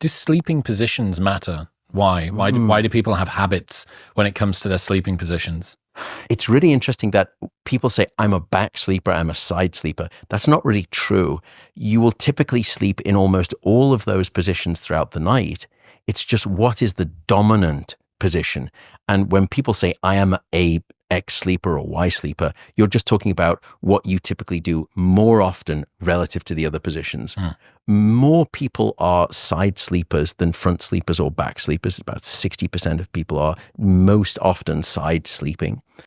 Do sleeping positions matter? Why? Why do people have habits when it comes to their sleeping positions? It's really interesting that people say, I'm a back sleeper, I'm a side sleeper. That's not really true. You will typically sleep in almost all of those positions throughout the night. It's just what is the dominant position. And when people say, I am a X sleeper or Y sleeper, you're just talking about what you typically do more often relative to the other positions. More people are side sleepers than front sleepers or back sleepers. About 60% of people are most often side sleeping.